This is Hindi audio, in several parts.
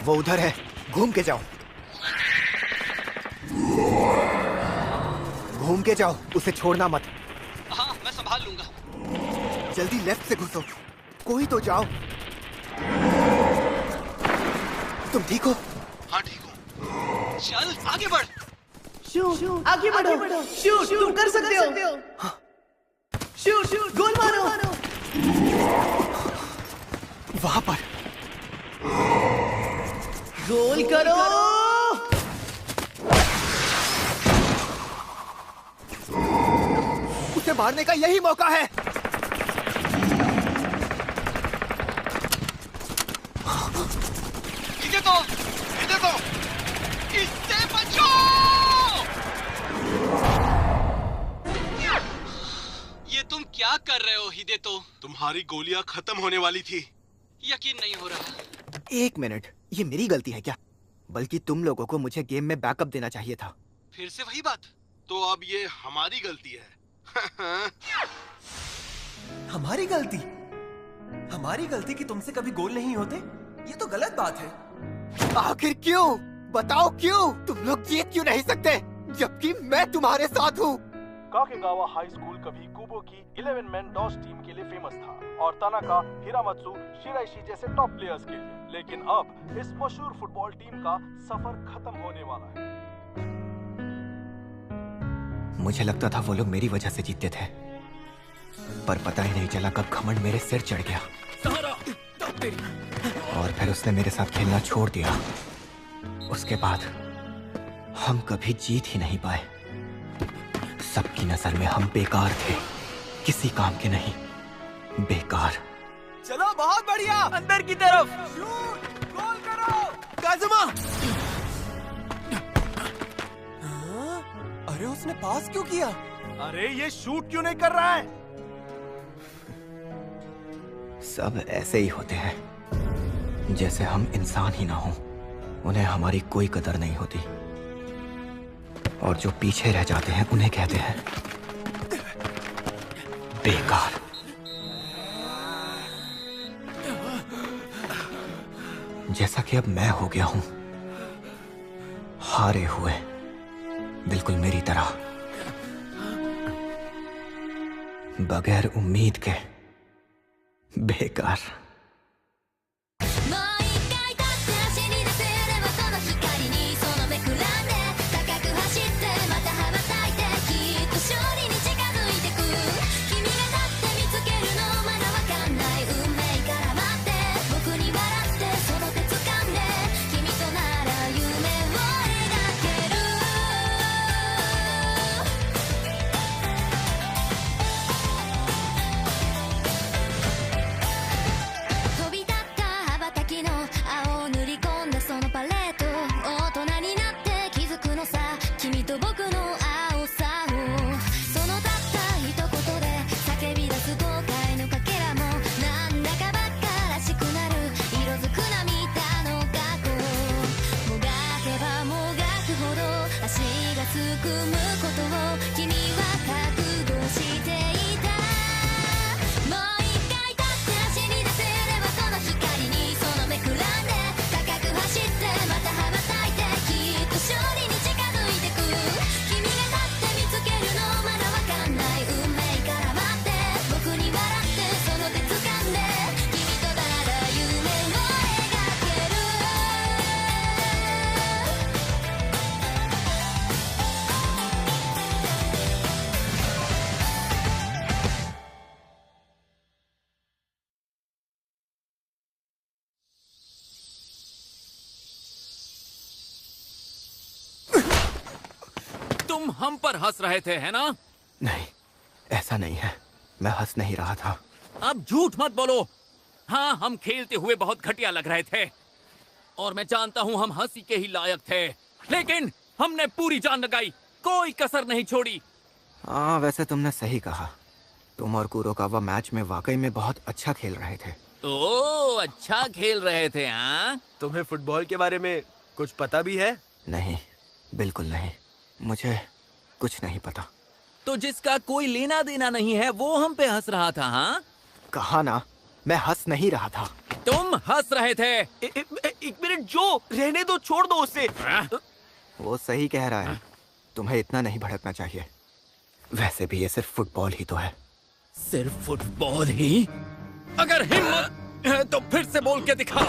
वो उधर है, घूम के जाओ। घूम के जाओ, उसे छोड़ना मत। हाँ, मैं संभाल लूंगा। जल्दी लेफ्ट से घुसो, कोई तो जाओ। तुम ठीक हो? हाँ ठीक हूँ। चल आगे बढ़। शूट, आगे बढ़ो। शूट, तुम कर सकते हो। शूट, गोल मारो। वहां पर गोल करो। उसे मारने का यही मौका है। इससे बचो। ये तुम क्या कर रहे हो हिदेतो? तुम्हारी गोलियां खत्म होने वाली थी। यकीन नहीं हो रहा। एक मिनट, ये मेरी गलती है क्या? बल्कि तुम लोगों को मुझे गेम में बैकअप देना चाहिए था। फिर से वही बात। तो अब ये हमारी गलती है। हमारी गलती? हमारी गलती कि तुमसे कभी गोल नहीं होते? ये तो गलत बात है। आखिर क्यों? बताओ क्यों? तुम लोग जीत क्यों नहीं सकते जबकि मैं तुम्हारे साथ हूँ? काकेगावा हाई स्कूल कभी कुबो की 11 मैन डॉस टीम के लिए फेमस था और तानाका, हिरामत्सु, शिराइशी जैसे टॉप प्लेयर्स के लिए। लेकिन अब इस मशहूर फुटबॉल टीम का सफर खत्म होने वाला है। मुझे लगता था वो लोग मेरी वजह से जीतते थे, पर पता ही नहीं चला कब घमंड मेरे सिर चढ़ गया और फिर उसने मेरे साथ खेलना छोड़ दिया। उसके बाद हम कभी जीत ही नहीं पाए। सबकी नजर में हम बेकार थे, किसी काम के नहीं, बेकार। चलो, बहुत बढ़िया। अंदर की तरफ शूट, गोल करो। काजुमा। अरे उसने पास क्यों किया? अरे ये शूट क्यों नहीं कर रहा है? सब ऐसे ही होते हैं, जैसे हम इंसान ही ना हो। उन्हें हमारी कोई कदर नहीं होती और जो पीछे रह जाते हैं उन्हें कहते हैं बेकार। जैसा कि अब मैं हो गया हूं, हारे हुए, बिल्कुल मेरी तरह, बगैर उम्मीद के, बेकार। तुम हम पर हंस रहे थे, है ना? नहीं, ऐसा नहीं है। मैं हंस नहीं रहा था। अब झूठ मत बोलो। हाँ, हम खेलते हुए बहुत घटिया लग रहे थे और मैं जानता हूँ हम हंसी के ही लायक थे, लेकिन हमने पूरी जान लगाई, कोई कसर नहीं छोड़ी। हाँ, वैसे तुमने सही कहा। तुम और कुरोकावा मैच में वाकई में बहुत अच्छा खेल रहे थे। ओह, अच्छा खेल रहे थे। हाँ, तुम्हें फुटबॉल के बारे में कुछ पता भी है? नहीं, बिल्कुल नहीं। मुझे कुछ नहीं पता। तो जिसका कोई लेना देना नहीं है वो हम पे हंस रहा था। हाँ, कहा ना, मैं हंस नहीं रहा था। तुम हंस रहे थे। एक मिनट जो, रहने दो, छोड़ दो उसे। वो सही कह रहा है, तुम्हें इतना नहीं भड़कना चाहिए। वैसे भी ये सिर्फ फुटबॉल ही तो है। सिर्फ फुटबॉल ही? अगर हिम्मत है तो फिर से बोल के दिखा।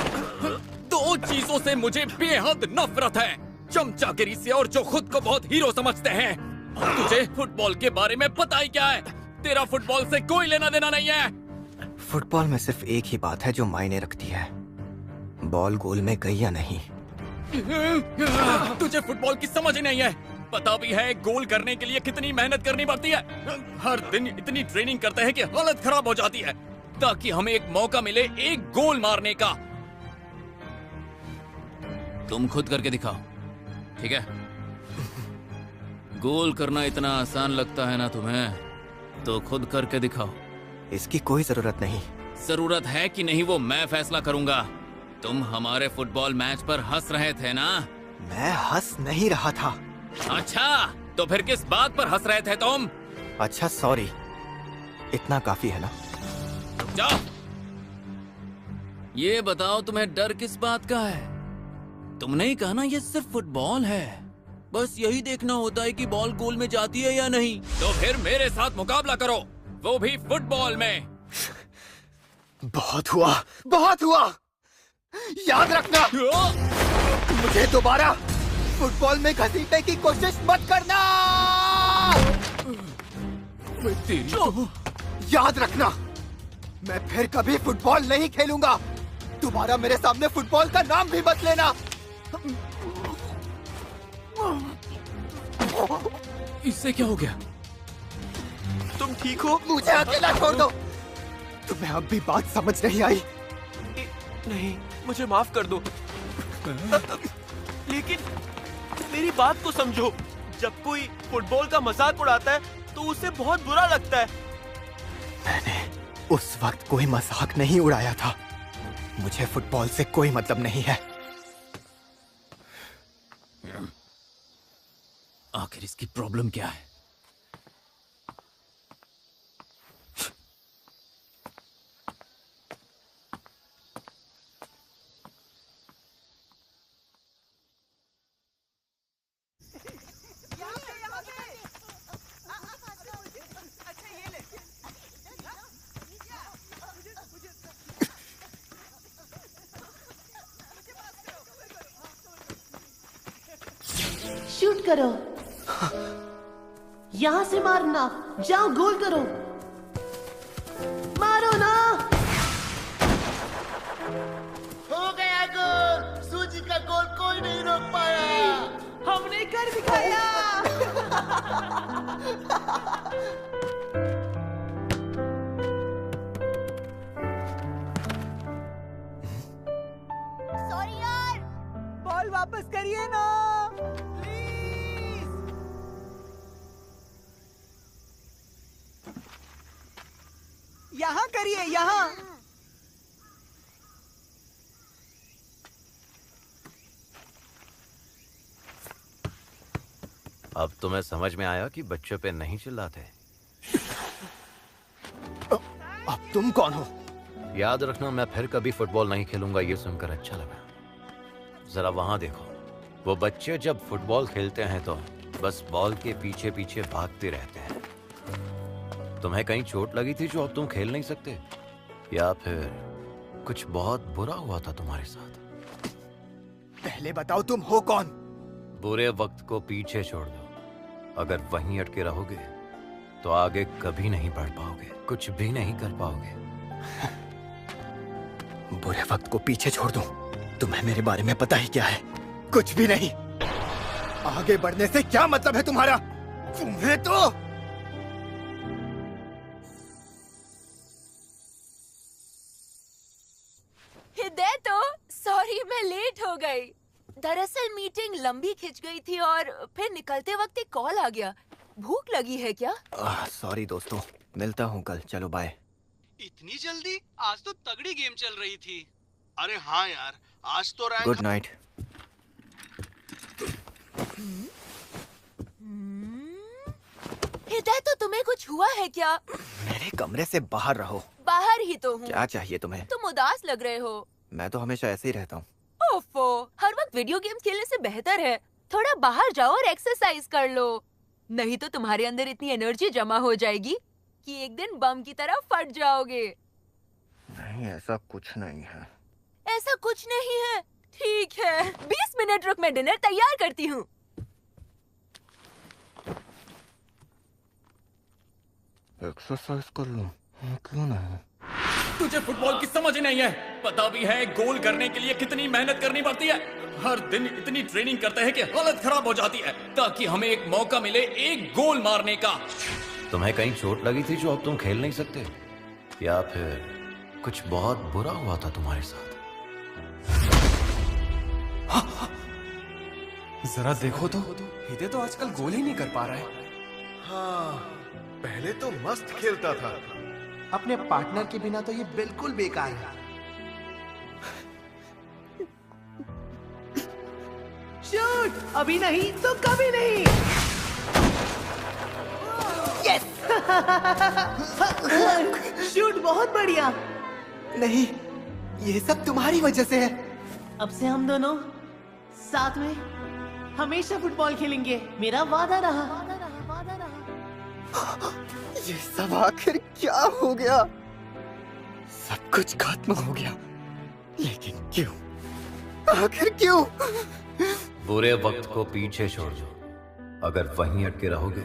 दो चीजों से मुझे बेहद नफरत है, चमचागिरी से और जो खुद को बहुत हीरो समझते हैं। तुझे फुटबॉल के बारे में पता ही क्या है? तेरा फुटबॉल से कोई लेना देना नहीं है। फुटबॉल में सिर्फ एक ही बात है जो मायने रखती है, बॉल गोल में गई या नहीं। तुझे फुटबॉल की समझ ही नहीं है। पता भी है गोल करने के लिए कितनी मेहनत करनी पड़ती है। हर दिन इतनी ट्रेनिंग करते हैं कि हालत खराब हो जाती है, ताकि हमें एक मौका मिले एक गोल मारने का। तुम खुद करके दिखाओ, ठीक है? गोल करना इतना आसान लगता है ना तुम्हें, तो खुद करके दिखाओ। इसकी कोई जरूरत नहीं। जरूरत है कि नहीं वो मैं फैसला करूंगा। तुम हमारे फुटबॉल मैच पर हंस रहे थे ना? मैं हंस नहीं रहा था। अच्छा, तो फिर किस बात पर हंस रहे थे तुम? अच्छा सॉरी, इतना काफी है ना? जाओ। ये बताओ तुम्हें डर किस बात का है? तुमने ही कहा ना ये सिर्फ फुटबॉल है, बस यही देखना होता है कि बॉल गोल में जाती है या नहीं। तो फिर मेरे साथ मुकाबला करो, वो भी फुटबॉल में। बहुत हुआ, बहुत हुआ। याद रखना, मुझे दोबारा फुटबॉल में घसीटने की कोशिश मत करना। याद रखना, मैं फिर कभी फुटबॉल नहीं खेलूंगा। दोबारा मेरे सामने फुटबॉल का नाम भी मत लेना। इससे क्या हो गया? तुम ठीक हो? मुझे अकेला छोड़ दो। तुम्हें अब भी बात समझ नहीं आई? नहीं, मुझे माफ कर दो। लेकिन मेरी बात को समझो, जब कोई फुटबॉल का मजाक उड़ाता है तो उसे बहुत बुरा लगता है। मैंने उस वक्त कोई मजाक नहीं उड़ाया था। मुझे फुटबॉल से कोई मतलब नहीं है। आखिर इसकी प्रॉब्लम क्या है? शूट करो, यहाँ से मारना। जाओ, गोल करो, मारो ना। हो गया गोल। सूजी का गोल कोई नहीं रोक पाया। हमने कर दिखाया। सॉरी यार। बॉल वापस करिए ना प्लीज। यहाँ करिए, यहाँ। अब तुम्हें समझ में आया कि बच्चों पे नहीं चिल्लाते। अब तुम कौन हो? याद रखना, मैं फिर कभी फुटबॉल नहीं खेलूंगा। ये सुनकर अच्छा लगा। जरा वहां देखो, वो बच्चे जब फुटबॉल खेलते हैं तो बस बॉल के पीछे पीछे भागते रहते हैं। तुम्हें कहीं चोट लगी थी जो अब तुम खेल नहीं सकते, या फिर कुछ बहुत बुरा हुआ था तुम्हारे साथ? पहले बताओ तुम हो कौन? बुरे वक्त को पीछे छोड़ दो। अगर वहीं अटके रहोगे तो आगे कभी नहीं बढ़ पाओगे, कुछ भी नहीं कर पाओगे। बुरे वक्त को पीछे छोड़ दूं? तुम्हें मेरे बारे में पता ही क्या है? कुछ भी नहीं। आगे बढ़ने से क्या मतलब है तुम्हारा? तुम्हें तो हृदय, तो सॉरी मैं लेट हो गई। दरअसल मीटिंग लंबी खिंच गई थी और फिर निकलते वक्त एक कॉल आ गया। भूख लगी है क्या? सॉरी दोस्तों, मिलता हूँ कल। चलो बाय। इतनी जल्दी? आज तो तगड़ी गेम चल रही थी। अरे हाँ यार, आज तो रैंक। Good night. हृदय, तो तुम्हें कुछ हुआ है क्या? मेरे कमरे से बाहर रहो। बाहर ही तो हूँ। क्या चाहिए तुम्हें? तुम उदास लग रहे हो। मैं तो हमेशा ऐसे ही रहता हूँ। ओफो, हर वक्त वीडियो गेम खेलने से बेहतर है थोड़ा बाहर जाओ और एक्सरसाइज कर लो। नहीं तो तुम्हारे अंदर इतनी एनर्जी जमा हो जाएगी कि एक दिन बम की तरह फट जाओगे। नहीं, ऐसा कुछ नहीं है। ऐसा कुछ नहीं है। ठीक है, 20 मिनट रुक, मैं डिनर तैयार करती हूँ। एक्सरसाइज कर लूं? क्यों नहीं? तुझे फुटबॉल की समझ ही नहीं है। पता भी है गोल करने के लिए कितनी मेहनत करनी पड़ती है। हर दिन इतनी ट्रेनिंग करते हैं कि हालत खराब हो जाती है ताकि हमें एक मौका मिले एक गोल मारने का। तुम्हें कहीं चोट लगी थी जो अब तुम खेल नहीं सकते, या फिर कुछ बहुत बुरा हुआ था तुम्हारे साथ? जरा देखो तो, हिदे तो आजकल गोल ही नहीं कर पा रहा है। हाँ, पहले तो मस्त खेलता था। अपने पार्टनर के बिना तो ये बिल्कुल बेकार है। शूट! अभी नहीं तो कभी नहीं। यस! शूट बहुत बढ़िया। नहीं, ये सब तुम्हारी वजह से है। अब से हम दोनों साथ में हमेशा फुटबॉल खेलेंगे, मेरा वादा रहा। ये सब आखिर क्या हो गया? सब कुछ खत्म हो गया, लेकिन क्यों? आखिर क्यों? बुरे वक्त को पीछे छोड़ दो। अगर वहीं अटके रहोगे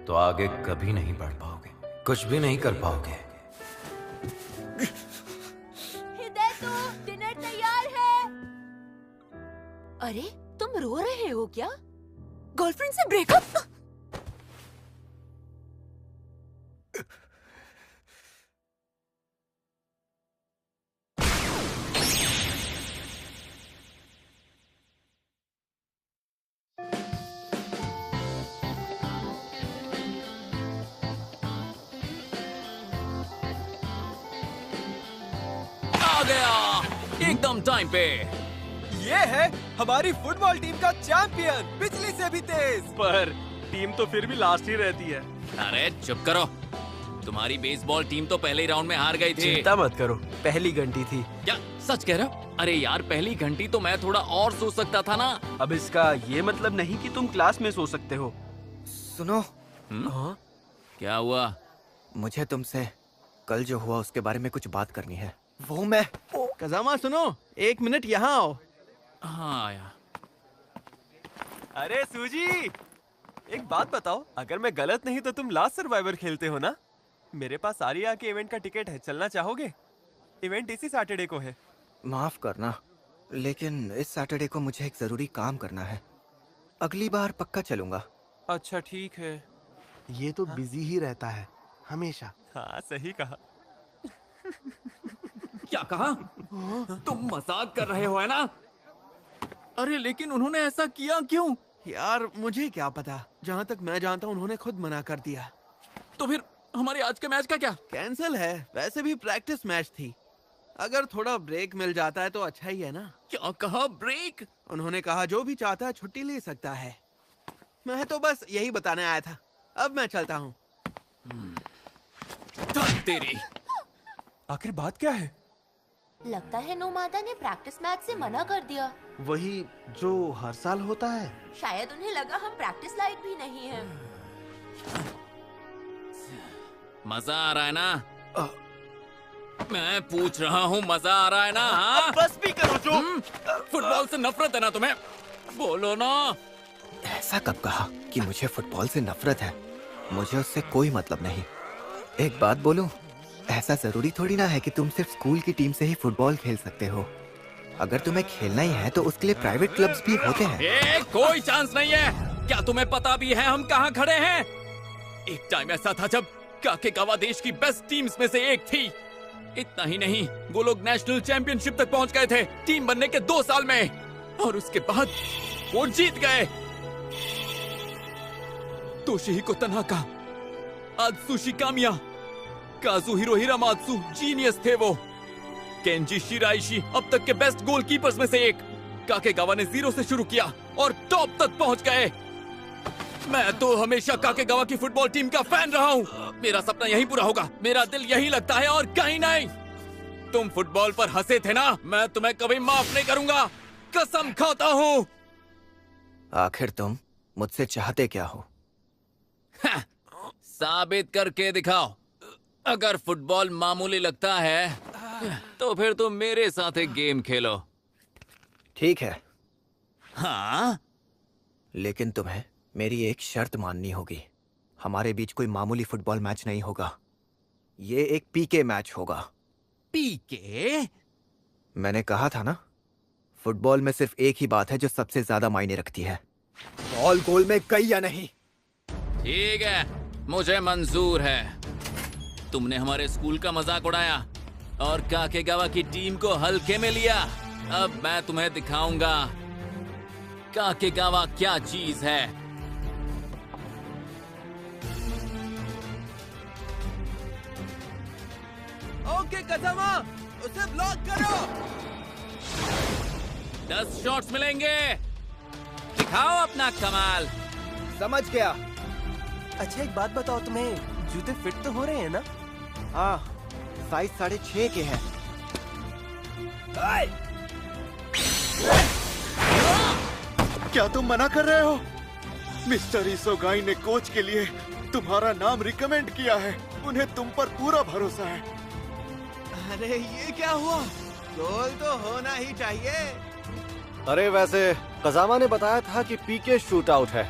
तो आगे कभी नहीं बढ़ पाओगे, कुछ भी नहीं कर पाओगे। हिदायतो, डिनर तैयार है। अरे, तुम रो रहे हो क्या? गर्लफ्रेंड से ब्रेकअप? आ गया एकदम टाइम पे। ये है हमारी फुटबॉल टीम का चैंपियन, बिजली से भी तेज। पर टीम तो फिर भी लास्ट ही रहती है। अरे चुप करो, तुम्हारी बेसबॉल टीम तो पहले ही राउंड में हार गई थी। चिंता मत करो, पहली घंटी थी। क्या सच कह रहे हो? अरे यार, पहली घंटी तो मैं थोड़ा और सो सकता था ना। अब इसका ये मतलब नहीं कि तुम क्लास में सो सकते हो। सुनो। हाँ? क्या हुआ? मुझे तुमसे कल जो हुआ उसके बारे में कुछ बात करनी है। वो मैं कजामा सुनो, 1 मिनट यहाँ आओ। हाँ यार। अरे सूजी, एक बात बताओ, अगर मैं गलत नहीं तो तुम लास्ट सर्वाइवर खेलते हो ना? मेरे पास आर्या के इवेंट का टिकट है, चलना चाहोगे? इवेंट इसी सैटरडे को है। माफ करना, लेकिन इस सैटरडे को मुझे एक जरूरी काम करना है। अगली बार पक्का चलूंगा। अच्छा ठीक है। ये तो बिजी ही रहता है हमेशा। हाँ सही कहा। क्या कहा? तुम मजाक कर रहे हो है ना? अरे लेकिन उन्होंने ऐसा किया क्यों? यार मुझे क्या पता, जहाँ तक मैं जानता हूँ उन्होंने खुद मना कर दिया। तो फिर हमारे आज के मैच का क्या? कैंसिल है, वैसे भी प्रैक्टिस मैच थी। अगर थोड़ा ब्रेक मिल जाता है तो अच्छा ही है ना। क्या कहा? ब्रेक? उन्होंने कहा जो भी चाहता है छुट्टी ले सकता है। मैं तो बस यही बताने आया था। अब मैं चलता हूँ। तेरी आखिर बात क्या है? लगता है नोमादा ने प्रैक्टिस मैच से मना कर दिया। वही जो हर साल होता है। शायद उन्हें लगा हम प्रैक्टिस लायक भी नहीं हैं। मजा आ रहा है ना? मैं पूछ रहा हूँ, मजा आ रहा है ना? हाँ? बस भी करो जो। फुटबॉल से नफरत है ना तुम्हें? बोलो ना। ऐसा कब कहा कि मुझे फुटबॉल से नफरत है? मुझे उससे कोई मतलब नहीं। एक बात बोलूं, ऐसा जरूरी थोड़ी ना है कि तुम सिर्फ स्कूल की टीम से ही फुटबॉल खेल सकते हो। अगर तुम्हें खेलना ही है तो उसके लिए प्राइवेट क्लब्स भी होते हैं। कोई चांस नहीं है। क्या तुम्हें पता भी है हम कहाँ खड़े हैं? एक टाइम ऐसा था जब काकेगावा देश की बेस्ट टीम्स में से एक थी। इतना ही नहीं, वो लोग नेशनल चैंपियनशिप तक पहुंच गए थे टीम बनने के 2 साल में, और उसके बाद वो जीत गए। तोशिहिको तनाका, आत्सुशी कामिया, काजुहिरो हिरामात्सु जीनियस थे वो। केंजी शिराइशी अब तक के बेस्ट गोलकीपर्स में से एक। काकेगावा ने 0 से शुरू किया और टॉप तक पहुंच गए। मैं तो हमेशा काकेगावा की फुटबॉल टीम का फैन रहा हूँ। मेरा सपना यहीं पूरा होगा। मेरा दिल यहीं लगता है और कहीं नहीं। तुम फुटबॉल पर हंसे थे ना, मैं तुम्हें कभी माफ नहीं करूंगा। कसम खाता हूँ। आखिर तुम मुझसे चाहते क्या हो? साबित करके दिखाओ। अगर फुटबॉल मामूली लगता है तो फिर तुम मेरे साथ एक गेम खेलो। ठीक है, हाँ? लेकिन तुम्हें मेरी एक शर्त माननी होगी। हमारे बीच कोई मामूली फुटबॉल मैच नहीं होगा। ये एक पीके मैच होगा। पीके? मैंने कहा था ना, फुटबॉल में सिर्फ एक ही बात है जो सबसे ज्यादा मायने रखती है, बॉल गोल में गई या नहीं। ठीक है, मुझे मंजूर है। तुमने हमारे स्कूल का मजाक उड़ाया और काकेगावा की टीम को हल्के में लिया। अब मैं तुम्हें दिखाऊंगा काकेगावा क्या चीज है। ओके कजामा, उसे ब्लॉक करो। 10 शॉट्स मिलेंगे। दिखाओ अपना कमाल। समझ गया। अच्छा एक बात बताओ, तुम्हें जूते फिट तो हो रहे हैं ना? हाँ, साइज 6.5 के हैं। क्या तुम मना कर रहे हो? मिस्टर इसोगाई ने कोच के लिए तुम्हारा नाम रिकमेंड किया है। उन्हें तुम पर पूरा भरोसा है। अरे ये क्या हुआ? गोल तो होना ही चाहिए। अरे वैसे कजामा ने बताया था कि पीके शूट आउट है।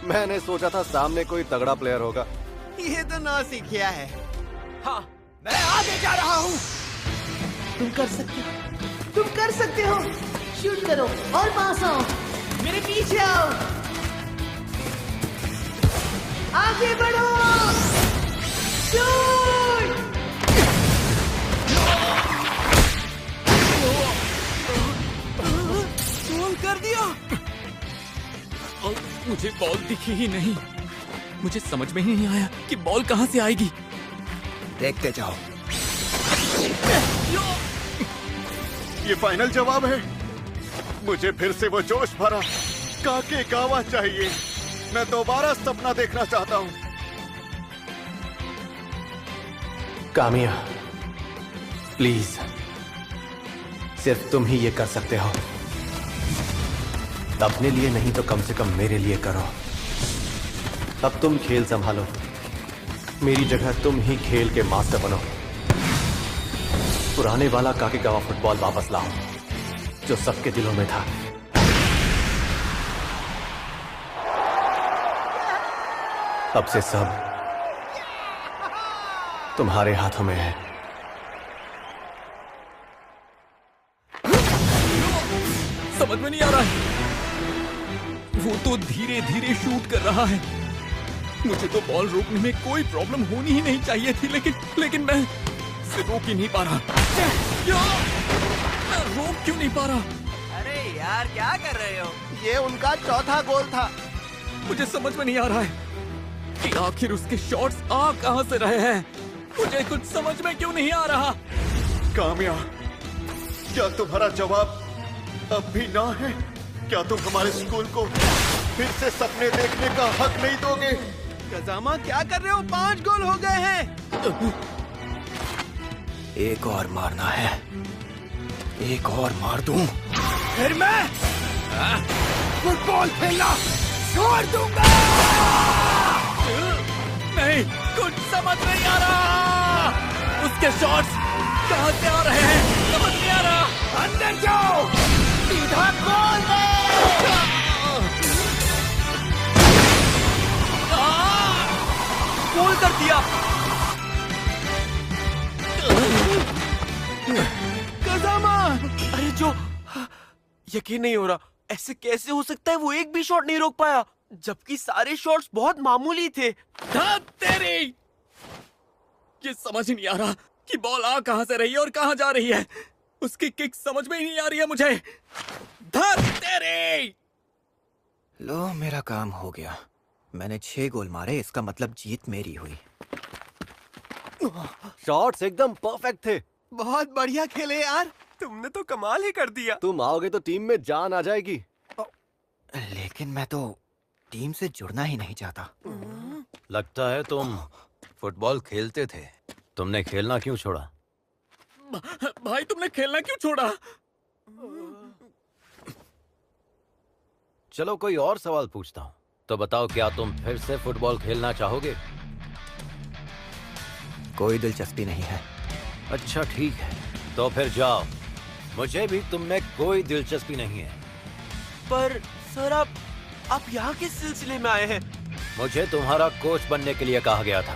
मैंने सोचा था सामने कोई तगड़ा प्लेयर होगा। ये तो नौ सीखिया है। हाँ, मैं आगे जा रहा हूँ। तुम कर सकते हो, तुम कर सकते हो। शूट करो और पास आओ, मेरे पीछे आओ, आगे बढ़ो, शूट। गोल कर दिया। और मुझे बॉल दिखी ही नहीं। मुझे समझ में ही नहीं आया कि बॉल कहां से आएगी। देखते जाओ। ये फाइनल जवाब है। मुझे फिर से वो जोश भरा काकेगावा चाहिए। मैं दोबारा सपना देखना चाहता हूँ। कामिया, प्लीज, सिर्फ तुम ही ये कर सकते हो। अपने लिए नहीं तो कम से कम मेरे लिए करो। अब तुम खेल संभालो। मेरी जगह तुम ही खेल के मास्टर बनो। पुराने वाला काकेगावा फुटबॉल वापस लाओ जो सबके दिलों में था। अब से सब तुम्हारे हाथों में है। समझ में नहीं आ रहा है। वो तो धीरे धीरे शूट कर रहा है। मुझे तो बॉल रोकने में कोई प्रॉब्लम होनी ही नहीं चाहिए थी, लेकिन मैं इसे रोक ही नहीं पा रहा। मैं रोक क्यों नहीं पा रहा? अरे यार क्या कर रहे हो? ये उनका चौथा गोल था। मुझे समझ में नहीं आ रहा है कि आखिर उसके शॉट्स आ कहां से रहे हैं। मुझे कुछ समझ में क्यों नहीं आ रहा। कामिया, क्या तुम्हारा जवाब अब भी ना है? क्या तुम हमारे स्कूल को फिर से सपने देखने का हक नहीं दोगे? कजामा क्या कर रहे हो? 5 गोल हो गए हैं। एक और मारना है, एक और मार दूं, फिर मैं फुटबॉल खेलना छोड़ दूंगा। नहीं, कुछ समझ नहीं आ रहा। उसके शॉट्स कहां से आ रहे हैं समझ नहीं आ रहा। अंदर जाओ, सीधा गोल में। गोल कर दिया। कजामा, अरे जो, यकीन नहीं हो रहा। ऐसे कैसे हो सकता है? वो एक भी शॉट नहीं रोक पाया, जबकि सारे शॉट्स बहुत मामूली थे। तेरी ये समझ ही नहीं आ रहा कि बॉल आ कहां से रही है और कहां जा रही है। उसकी किक समझ में ही नहीं आ रही है मुझे। तेरी। लो, मेरा काम हो गया। मैंने 6 गोल मारे, इसका मतलब जीत मेरी हुई। शॉट्स एकदम परफेक्ट थे। बहुत बढ़िया खेले यार। तुमने तो कमाल ही कर दिया। तुम आओगे तो टीम में जान आ जाएगी। लेकिन मैं तो टीम से जुड़ना ही नहीं चाहता। लगता है तुम फुटबॉल खेलते थे। तुमने खेलना क्यों छोड़ा? भाई तुमने खेलना क्यों छोड़ा? चलो कोई और सवाल पूछता हूँ। तो बताओ, क्या तुम फिर से फुटबॉल खेलना चाहोगे? कोई दिलचस्पी नहीं है। अच्छा ठीक है, तो फिर जाओ। मुझे भी तुम में कोई दिलचस्पी नहीं है। पर सर आप यहाँ किस सिलसिले में आए हैं? मुझे तुम्हारा कोच बनने के लिए कहा गया था।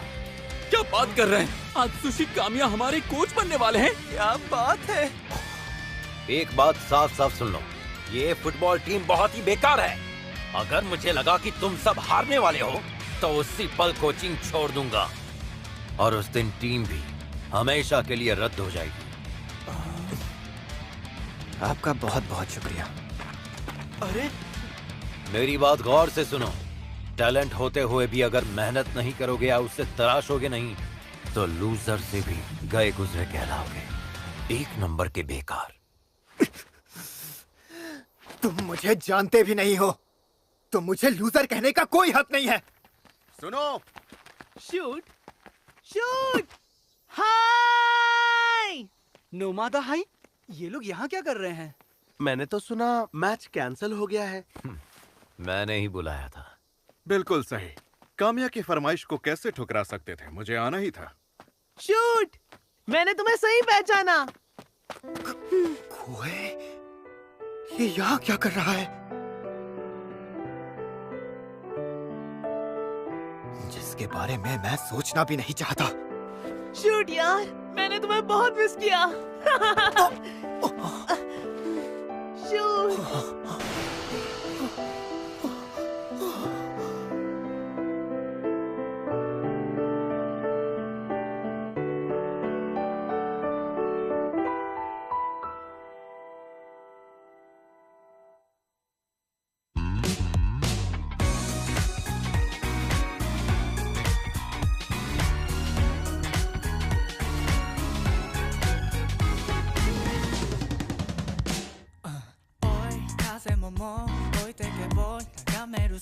क्या बात कर रहे हैं? आत्सुशी कामिया हमारे कोच बनने वाले हैं? क्या बात है? एक बात साफ साफ सुन लो, ये फुटबॉल टीम बहुत ही बेकार है। अगर मुझे लगा कि तुम सब हारने वाले हो तो उसी पल कोचिंग छोड़ दूंगा, और उस दिन टीम भी हमेशा के लिए रद्द हो जाएगी। आपका बहुत बहुत शुक्रिया। अरे मेरी बात गौर से सुनो, टैलेंट होते हुए भी अगर मेहनत नहीं करोगे या उससे तराशोगे नहीं तो लूजर से भी गए गुजरे कहलाओगे। एक नंबर के बेकार। तुम मुझे जानते भी नहीं हो, तो मुझे लूजर कहने का कोई हक नहीं है। सुनो, शूट शूट। हाय नोमादा हाई, ये लोग यहाँ क्या कर रहे हैं? मैंने तो सुना मैच कैंसिल हो गया है। मैंने ही बुलाया था। बिल्कुल सही। कामिया की फरमाइश को कैसे ठुकरा सकते थे? मुझे आना ही था। शूट, मैंने तुम्हें सही पहचाना। कोए, ये यहाँ क्या कर रहा है? जिसके बारे में मैं सोचना भी नहीं चाहता। शूट यार, मैंने तुम्हें बहुत मिस किया। Shoot.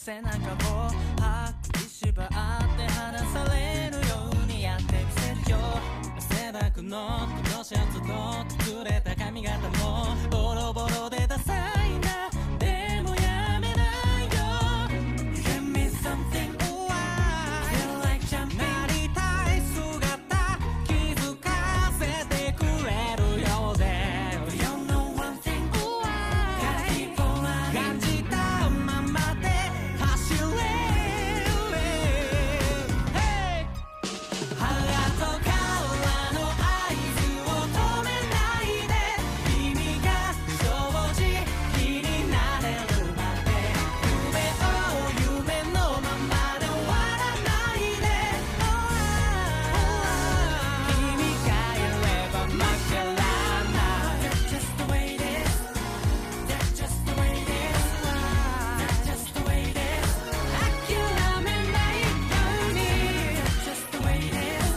背中をはっきり縛って離されるようにやってみせるよ。汗だくのこのシャツと崩れた髪型もボロボロでダサいな。でもやめないよ。You give me something feel like ちゃんなりたい姿気づかせてくれるようで You know one thing gotta keep on 感じたままで走れ Hey ハートからの合図を止めないで君が正直になれるまで夢を夢のままで終わらないで君がいれば負けらない That's just the way it is That's just the way it is That's just the way it is 諦めないように That's just the way it is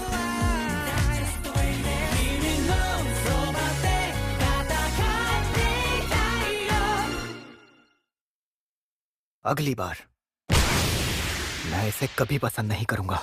That's just the way it is 君のそばで戦っていたいよ अगली बार मैं इसे कभी पसंद नहीं करूंगा।